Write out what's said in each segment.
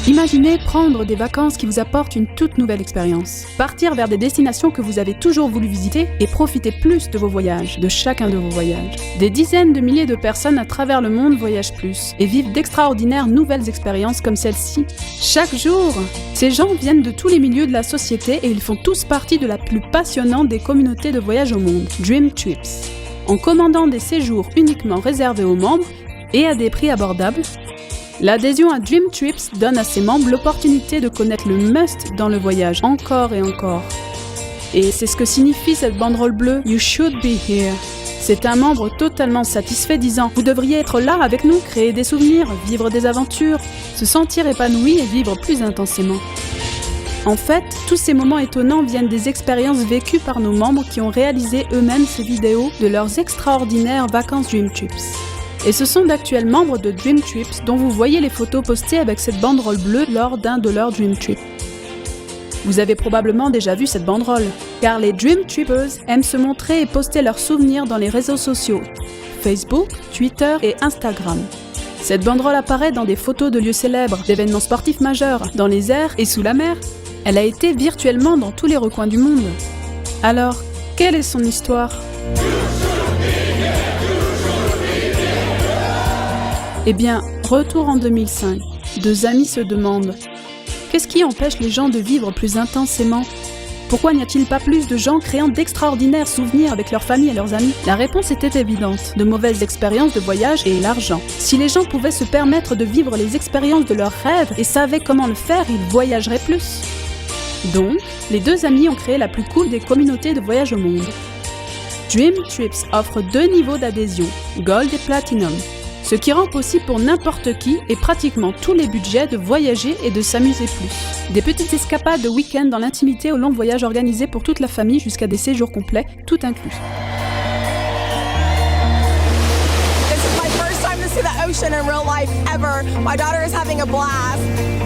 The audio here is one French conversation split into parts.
Imaginez prendre des vacances qui vous apportent une toute nouvelle expérience. Partir vers des destinations que vous avez toujours voulu visiter et profiter plus de vos voyages, de chacun de vos voyages. Des dizaines de milliers de personnes à travers le monde voyagent plus et vivent d'extraordinaires nouvelles expériences comme celle-ci. Chaque jour, ces gens viennent de tous les milieux de la société et ils font tous partie de la plus passionnante des communautés de voyage au monde, Dream Trips. En commandant des séjours uniquement réservés aux membres et à des prix abordables, l'adhésion à Dream Trips donne à ses membres l'opportunité de connaître le must dans le voyage encore et encore. Et c'est ce que signifie cette banderole bleue « You should be here ». C'est un membre totalement satisfait disant « Vous devriez être là avec nous, créer des souvenirs, vivre des aventures, se sentir épanoui et vivre plus intensément ». En fait, tous ces moments étonnants viennent des expériences vécues par nos membres qui ont réalisé eux-mêmes ces vidéos de leurs extraordinaires vacances Dream Trips. Et ce sont d'actuels membres de Dream Trips dont vous voyez les photos postées avec cette banderole bleue lors d'un de leurs Dream Trips. Vous avez probablement déjà vu cette banderole, car les Dream Trippers aiment se montrer et poster leurs souvenirs dans les réseaux sociaux, Facebook, Twitter et Instagram. Cette banderole apparaît dans des photos de lieux célèbres, d'événements sportifs majeurs, dans les airs et sous la mer. Elle a été virtuellement dans tous les recoins du monde. Alors, quelle est son histoire ? Eh bien, retour en 2005. Deux amis se demandent « Qu'est-ce qui empêche les gens de vivre plus intensément ? Pourquoi n'y a-t-il pas plus de gens créant d'extraordinaires souvenirs avec leur famille et leurs amis ?» La réponse était évidente, de mauvaises expériences de voyage et l'argent. Si les gens pouvaient se permettre de vivre les expériences de leurs rêves et savaient comment le faire, ils voyageraient plus. Donc, les deux amis ont créé la plus cool des communautés de voyage au monde. Dream Trips offre deux niveaux d'adhésion, Gold et Platinum, ce qui rend possible pour n'importe qui et pratiquement tous les budgets de voyager et de s'amuser plus. Des petites escapades de week-end dans l'intimité au long voyage organisés pour toute la famille jusqu'à des séjours complets, tout inclus. To the ocean in real life ever. My daughter is having a blast.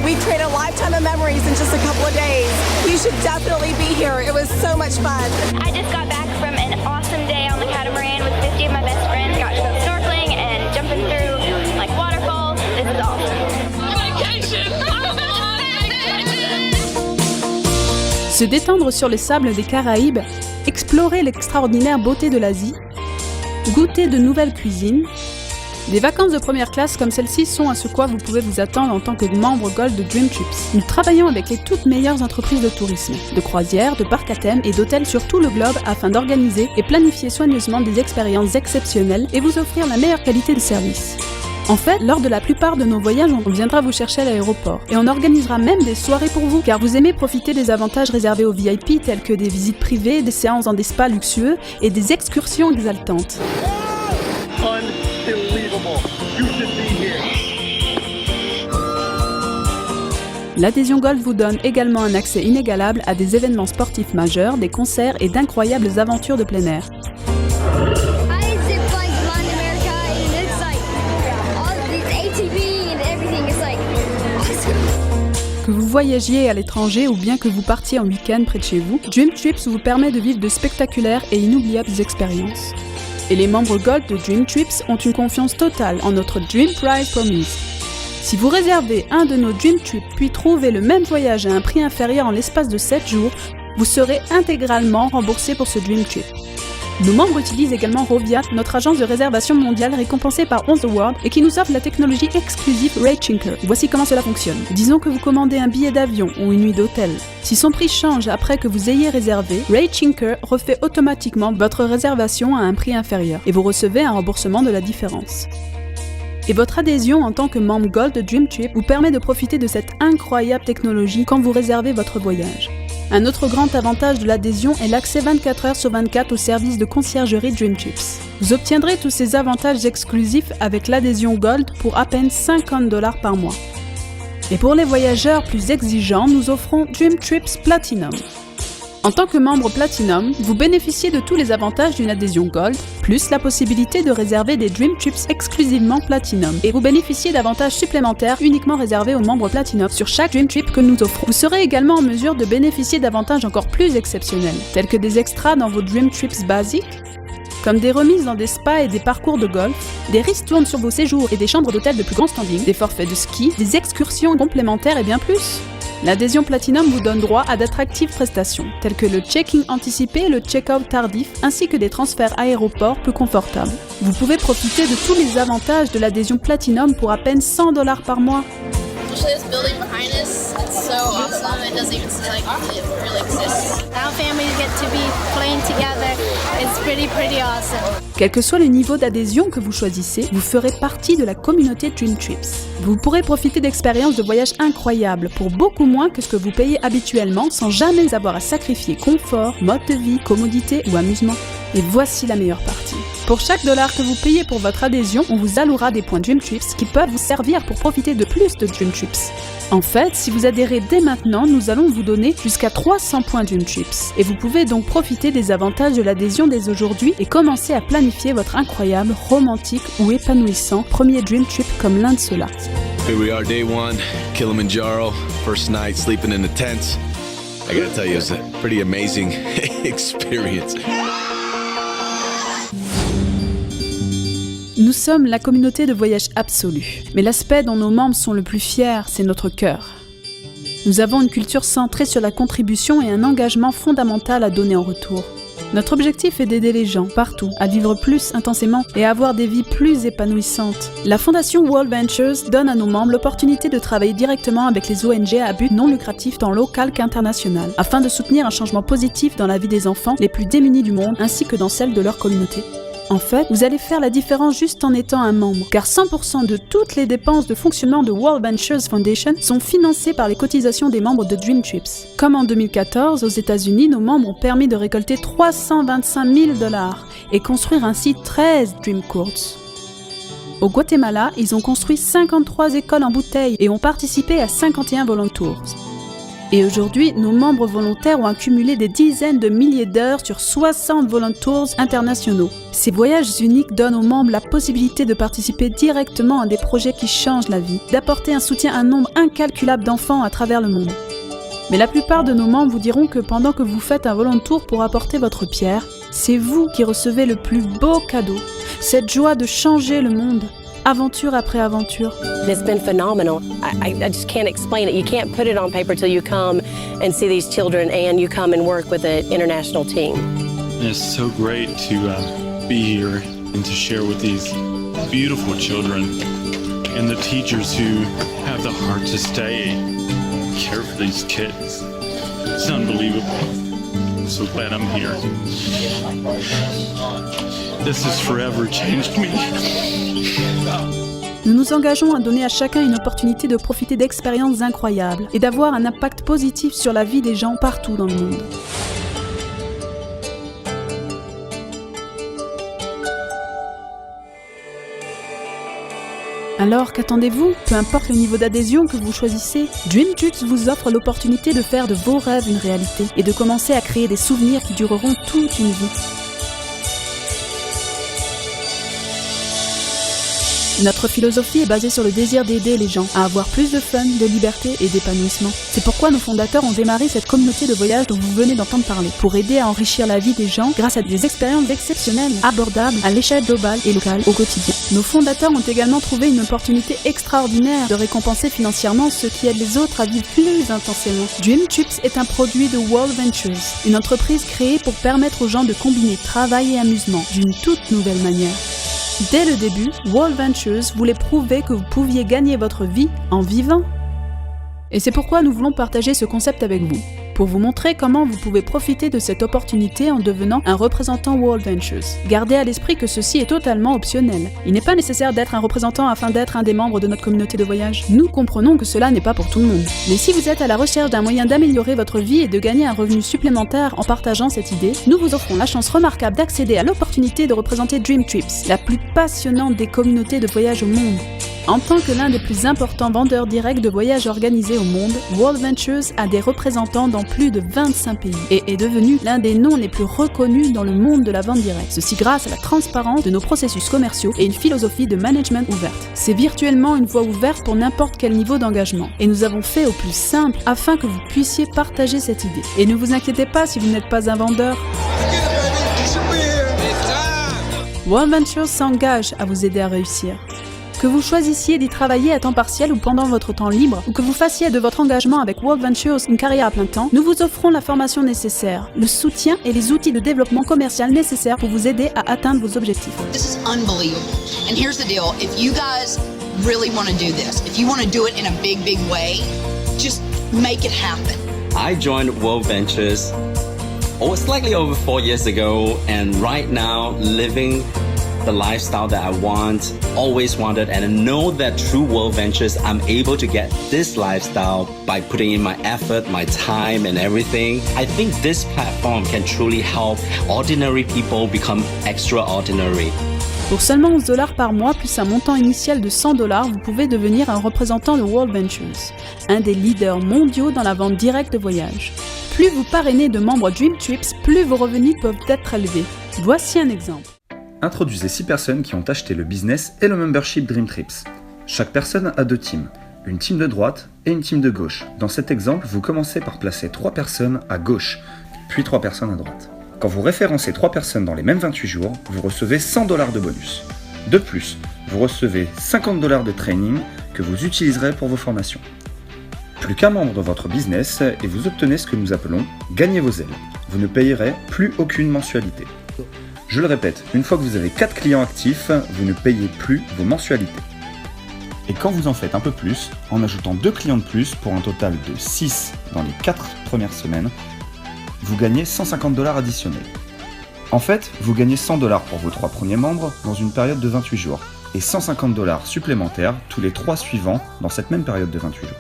We created a lifetime of memories in just a couple of days. You should definitely be here. It was so much fun. I just got back from an awesome day on the catamaran with 50 of my best friends. Got to go snorkeling and jumping through like waterfalls. This is awesome. Se détendre sur les sables des Caraïbes, explorer l'extraordinaire beauté de l'Asie, goûter de nouvelles cuisines. Des vacances de première classe comme celle-ci sont à ce quoi vous pouvez vous attendre en tant que membre Gold de Dream Trips. Nous travaillons avec les toutes meilleures entreprises de tourisme, de croisières, de parcs à thème et d'hôtels sur tout le globe afin d'organiser et planifier soigneusement des expériences exceptionnelles et vous offrir la meilleure qualité de service. En fait, lors de la plupart de nos voyages, on viendra vous chercher à l'aéroport et on organisera même des soirées pour vous, car vous aimez profiter des avantages réservés aux VIP tels que des visites privées, des séances dans des spas luxueux et des excursions exaltantes. L'adhésion Gold vous donne également un accès inégalable à des événements sportifs majeurs, des concerts et d'incroyables aventures de plein air. Que vous voyagiez à l'étranger ou bien que vous partiez en week-end près de chez vous, Dream Trips vous permet de vivre de spectaculaires et inoubliables expériences. Et les membres Gold de Dream Trips ont une confiance totale en notre Dream Prize Promise. Si vous réservez un de nos Dream Trips puis trouvez le même voyage à un prix inférieur en l'espace de 7 jours, vous serez intégralement remboursé pour ce Dream Trip. Nos membres utilisent également Rovia, notre agence de réservation mondiale récompensée par 11 Awards et qui nous offre la technologie exclusive RateChinker. Voici comment cela fonctionne. Disons que vous commandez un billet d'avion ou une nuit d'hôtel. Si son prix change après que vous ayez réservé, RateChinker refait automatiquement votre réservation à un prix inférieur et vous recevez un remboursement de la différence. Et votre adhésion en tant que membre Gold de Dream Trip vous permet de profiter de cette incroyable technologie quand vous réservez votre voyage. Un autre grand avantage de l'adhésion est l'accès 24 heures sur 24 au service de conciergerie Dream Trips. Vous obtiendrez tous ces avantages exclusifs avec l'adhésion Gold pour à peine $50 par mois. Et pour les voyageurs plus exigeants, nous offrons Dream Trips Platinum. En tant que membre Platinum, vous bénéficiez de tous les avantages d'une adhésion Gold, plus la possibilité de réserver des Dream Trips exclusivement Platinum. Et vous bénéficiez d'avantages supplémentaires uniquement réservés aux membres Platinum sur chaque Dream Trip que nous offrons. Vous serez également en mesure de bénéficier d'avantages encore plus exceptionnels, tels que des extras dans vos Dream Trips basiques, comme des remises dans des spas et des parcours de golf, des ristournes sur vos séjours et des chambres d'hôtel de plus grand standing, des forfaits de ski, des excursions complémentaires et bien plus. L'adhésion Platinum vous donne droit à d'attractives prestations, telles que le check-in anticipé et le check-out tardif, ainsi que des transferts aéroports plus confortables. Vous pouvez profiter de tous les avantages de l'adhésion Platinum pour à peine $100 par mois. Actually, this building behind us, it's so awesome. It doesn't even seem like it really exists. Our families get to be playing together. It's pretty awesome. Quel que soit le niveau d'adhésion que vous choisissez, vous ferez partie de la communauté Dream Trips. Vous pourrez profiter d'expériences de voyage incroyables pour beaucoup moins que ce que vous payez habituellement sans jamais avoir à sacrifier confort, mode de vie, commodité ou amusement. Et voici la meilleure partie. Pour chaque dollar que vous payez pour votre adhésion, on vous allouera des points Dream Trips qui peuvent vous servir pour profiter de plus de Dream Trips. En fait, si vous adhérez dès maintenant, nous allons vous donner jusqu'à 300 points Dream Trips. Et vous pouvez donc profiter des avantages de l'adhésion dès aujourd'hui et commencer à planifier votre incroyable, romantique ou épanouissant premier Dream Trip comme l'un de ceux-là. Here we are, day one, Kilimanjaro, first night sleeping in the tents. I gotta tell you, it was a pretty amazing experience. Nous sommes la communauté de voyage absolue, mais l'aspect dont nos membres sont le plus fiers, c'est notre cœur. Nous avons une culture centrée sur la contribution et un engagement fondamental à donner en retour. Notre objectif est d'aider les gens, partout, à vivre plus intensément et à avoir des vies plus épanouissantes. La Fondation World Ventures donne à nos membres l'opportunité de travailler directement avec les ONG à but non lucratif tant local qu'international, afin de soutenir un changement positif dans la vie des enfants les plus démunis du monde ainsi que dans celle de leur communauté. En fait, vous allez faire la différence juste en étant un membre, car 100% de toutes les dépenses de fonctionnement de World Ventures Foundation sont financées par les cotisations des membres de Dream Trips. Comme en 2014, aux États-Unis, nos membres ont permis de récolter $325 000 et construire ainsi 13 Dream Courts. Au Guatemala, ils ont construit 53 écoles en bouteille et ont participé à 51 Voluntours. Et aujourd'hui, nos membres volontaires ont accumulé des dizaines de milliers d'heures sur 60 Voluntours internationaux. Ces voyages uniques donnent aux membres la possibilité de participer directement à des projets qui changent la vie, d'apporter un soutien à un nombre incalculable d'enfants à travers le monde. Mais la plupart de nos membres vous diront que pendant que vous faites un Voluntour pour apporter votre pierre, c'est vous qui recevez le plus beau cadeau, cette joie de changer le monde. Aventure après aventure. It's been phenomenal. I just can't explain it. You can't put it on paper till you come and see these children and you come and work with an international team. It's so great to be here and to share with these beautiful children and the teachers who have the heart to stay and care for these kids. It's unbelievable. I'm so glad I'm here. This has forever changed me. Nous nous engageons à donner à chacun une opportunité de profiter d'expériences incroyables et d'avoir un impact positif sur la vie des gens partout dans le monde. Alors qu'attendez-vous? Peu importe le niveau d'adhésion que vous choisissez, Dream Trips vous offre l'opportunité de faire de vos rêves une réalité et de commencer à créer des souvenirs qui dureront toute une vie. Notre philosophie est basée sur le désir d'aider les gens à avoir plus de fun, de liberté et d'épanouissement. C'est pourquoi nos fondateurs ont démarré cette communauté de voyage dont vous venez d'entendre parler, pour aider à enrichir la vie des gens grâce à des expériences exceptionnelles, abordables à l'échelle globale et locale au quotidien. Nos fondateurs ont également trouvé une opportunité extraordinaire de récompenser financièrement ceux qui aident les autres à vivre plus intensément. Dream Trips est un produit de World Ventures, une entreprise créée pour permettre aux gens de combiner travail et amusement d'une toute nouvelle manière. Dès le début, World Ventures voulait prouver que vous pouviez gagner votre vie en vivant. Et c'est pourquoi nous voulons partager ce concept avec vous, pour vous montrer comment vous pouvez profiter de cette opportunité en devenant un représentant World Ventures. Gardez à l'esprit que ceci est totalement optionnel. Il n'est pas nécessaire d'être un représentant afin d'être un des membres de notre communauté de voyage. Nous comprenons que cela n'est pas pour tout le monde. Mais si vous êtes à la recherche d'un moyen d'améliorer votre vie et de gagner un revenu supplémentaire en partageant cette idée, nous vous offrons la chance remarquable d'accéder à l'opportunité de représenter Dream Trips, la plus passionnante des communautés de voyage au monde. En tant que l'un des plus importants vendeurs directs de voyages organisés au monde, World Ventures a des représentants dans plus de 25 pays et est devenu l'un des noms les plus reconnus dans le monde de la vente directe. Ceci grâce à la transparence de nos processus commerciaux et une philosophie de management ouverte. C'est virtuellement une voie ouverte pour n'importe quel niveau d'engagement. Et nous avons fait au plus simple afin que vous puissiez partager cette idée. Et ne vous inquiétez pas si vous n'êtes pas un vendeur. World Ventures s'engage à vous aider à réussir. Que vous choisissiez d'y travailler à temps partiel ou pendant votre temps libre, ou que vous fassiez de votre engagement avec World Ventures une carrière à plein temps, nous vous offrons la formation nécessaire, le soutien et les outils de développement commercial nécessaires pour vous aider à atteindre vos objectifs. This is unbelievable. And here's the deal. If you guys really want to do this, if you want to do it in a big, big way, just make it happen. I joined World Ventures slightly over 4 years ago, and right now living the lifestyle that I want, always wanted, and I know that through World Ventures I'm able to get this lifestyle by putting in my effort, my time and everything. I think this platform can truly help ordinary people become extraordinary. Pour seulement $11 par mois plus un montant initial de $100, vous pouvez devenir un représentant de World Ventures, un des leaders mondiaux dans la vente directe de voyages. Plus vous parrainez de membres Dream Trips, plus vos revenus peuvent être élevés. Voici un exemple. Introduisez 6 personnes qui ont acheté le business et le membership Dream Trips. Chaque personne a 2 teams, une team de droite et une team de gauche. Dans cet exemple, vous commencez par placer 3 personnes à gauche, puis 3 personnes à droite. Quand vous référencez 3 personnes dans les mêmes 28 jours, vous recevez $100 de bonus. De plus, vous recevez $50 de training que vous utiliserez pour vos formations. Plus qu'un membre de votre business et vous obtenez ce que nous appelons « gagner vos ailes ». Vous ne payerez plus aucune mensualité. Je le répète, une fois que vous avez 4 clients actifs, vous ne payez plus vos mensualités. Et quand vous en faites un peu plus, en ajoutant 2 clients de plus pour un total de 6 dans les 4 premières semaines, vous gagnez $150 additionnels. En fait, vous gagnez $100 pour vos 3 premiers membres dans une période de 28 jours et $150 supplémentaires tous les 3 suivants dans cette même période de 28 jours.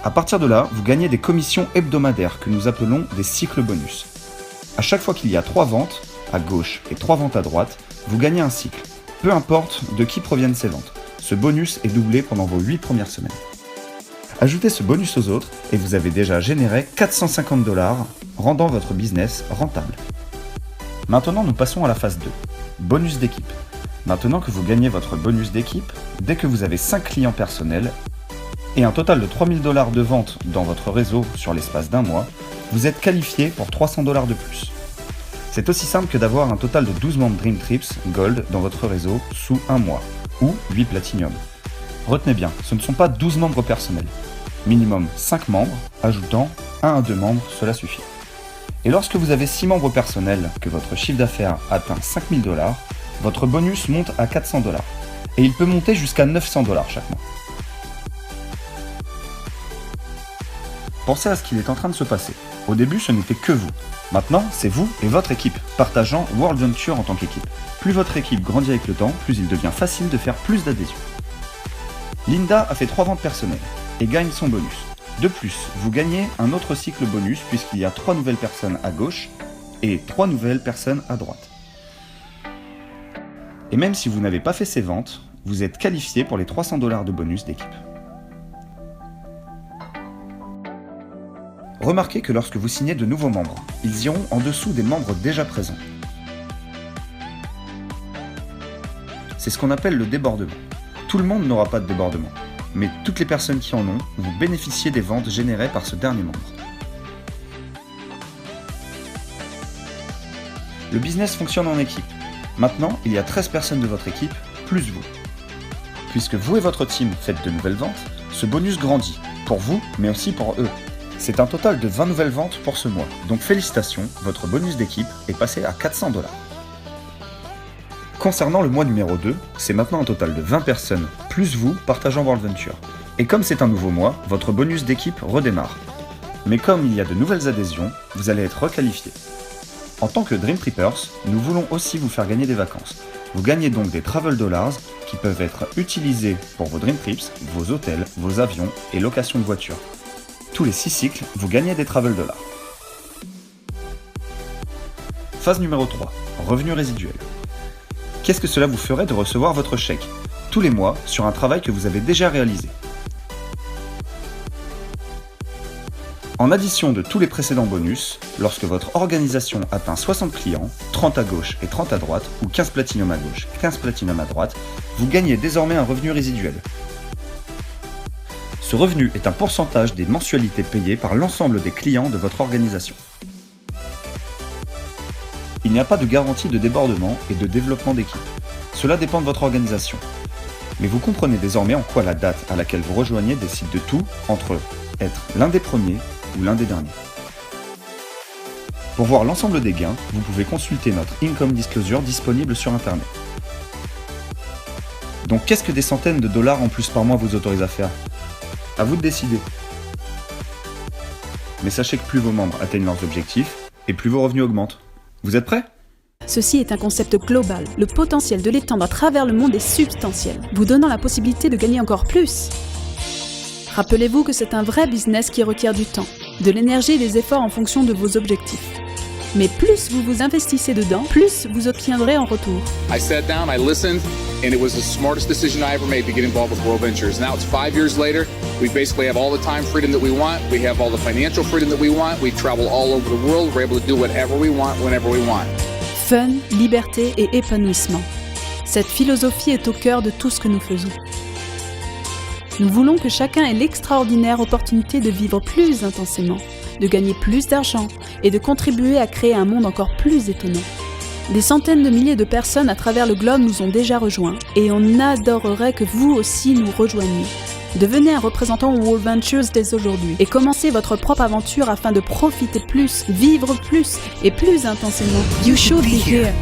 À partir de là, vous gagnez des commissions hebdomadaires que nous appelons des cycles bonus. À chaque fois qu'il y a 3 ventes à gauche et 3 ventes à droite, vous gagnez un cycle. Peu importe de qui proviennent ces ventes. Ce bonus est doublé pendant vos 8 premières semaines. Ajoutez ce bonus aux autres et vous avez déjà généré $450, rendant votre business rentable. Maintenant, nous passons à la phase 2, bonus d'équipe. Maintenant que vous gagnez votre bonus d'équipe, dès que vous avez 5 clients personnels et un total de $3000 de vente dans votre réseau sur l'espace d'un mois, vous êtes qualifié pour $300 de plus. C'est aussi simple que d'avoir un total de 12 membres Dream Trips Gold dans votre réseau sous un mois, ou 8 Platinum. Retenez bien, ce ne sont pas 12 membres personnels. Minimum 5 membres, ajoutant 1 à 2 membres, cela suffit. Et lorsque vous avez 6 membres personnels, que votre chiffre d'affaires atteint $5000, votre bonus monte à $400. Et il peut monter jusqu'à $900 chaque mois. Pensez à ce qu'il est en train de se passer. Au début, ce n'était que vous. Maintenant, c'est vous et votre équipe, partageant World Venture en tant qu'équipe. Plus votre équipe grandit avec le temps, plus il devient facile de faire plus d'adhésions. Linda a fait 3 ventes personnelles et gagne son bonus. De plus, vous gagnez un autre cycle bonus puisqu'il y a 3 nouvelles personnes à gauche et 3 nouvelles personnes à droite. Et même si vous n'avez pas fait ces ventes, vous êtes qualifié pour les $300 de bonus d'équipe. Remarquez que lorsque vous signez de nouveaux membres, ils iront en dessous des membres déjà présents. C'est ce qu'on appelle le débordement. Tout le monde n'aura pas de débordement, mais toutes les personnes qui en ont vont bénéficier des ventes générées par ce dernier membre. Le business fonctionne en équipe. Maintenant, il y a 13 personnes de votre équipe, plus vous. Puisque vous et votre team faites de nouvelles ventes, ce bonus grandit, pour vous, mais aussi pour eux. C'est un total de 20 nouvelles ventes pour ce mois, donc félicitations, votre bonus d'équipe est passé à $400. Concernant le mois numéro 2, c'est maintenant un total de 20 personnes, plus vous, partageant World Venture. Et comme c'est un nouveau mois, votre bonus d'équipe redémarre. Mais comme il y a de nouvelles adhésions, vous allez être requalifié. En tant que Dream Trippers, nous voulons aussi vous faire gagner des vacances. Vous gagnez donc des Travel Dollars qui peuvent être utilisés pour vos Dream Trips, vos hôtels, vos avions et location de voitures. Tous les 6 cycles, vous gagnez des Travel Dollars. Phase numéro 3, revenus résiduels. Qu'est-ce que cela vous ferait de recevoir votre chèque tous les mois sur un travail que vous avez déjà réalisé? En addition de tous les précédents bonus, lorsque votre organisation atteint 60 clients, 30 à gauche et 30 à droite, ou 15 Platinum à gauche, 15 Platinum à droite, vous gagnez désormais un revenu résiduel. Ce revenu est un pourcentage des mensualités payées par l'ensemble des clients de votre organisation. n'y a pas de garantie de débordement et de développement d'équipe. Cela dépend de votre organisation. Mais vous comprenez désormais en quoi la date à laquelle vous rejoignez décide de tout entre être l'un des premiers ou l'un des derniers. Pour voir l'ensemble des gains, vous pouvez consulter notre Income Disclosure disponible sur Internet. Donc qu'est-ce que des centaines de dollars en plus par mois vous autorisent à faire? À vous de décider. Mais sachez que plus vos membres atteignent leurs objectifs, et plus vos revenus augmentent. Vous êtes prêts? Ceci est un concept global. Le potentiel de l'étendre à travers le monde est substantiel, vous donnant la possibilité de gagner encore plus. Rappelez-vous que c'est un vrai business qui requiert du temps, de l'énergie et des efforts en fonction de vos objectifs. Mais plus vous vous investissez dedans, plus vous obtiendrez en retour. I sat down, I listened, and it was the smartest decision I ever made to get involved with World Ventures. Now it's 5 years later, we basically have all the time freedom that we want, we have all the financial freedom that we want, we travel all over the world, we're able to do whatever we want, whenever we want. Fun, liberté et épanouissement. Cette philosophie est au cœur de tout ce que nous faisons. Nous voulons que chacun ait l'extraordinaire opportunité de vivre plus intensément, de gagner plus d'argent et de contribuer à créer un monde encore plus étonnant. Des centaines de milliers de personnes à travers le globe nous ont déjà rejoints et on adorerait que vous aussi nous rejoigniez. Devenez un représentant World Ventures dès aujourd'hui et commencez votre propre aventure afin de profiter plus, vivre plus et plus intensément. You should be here.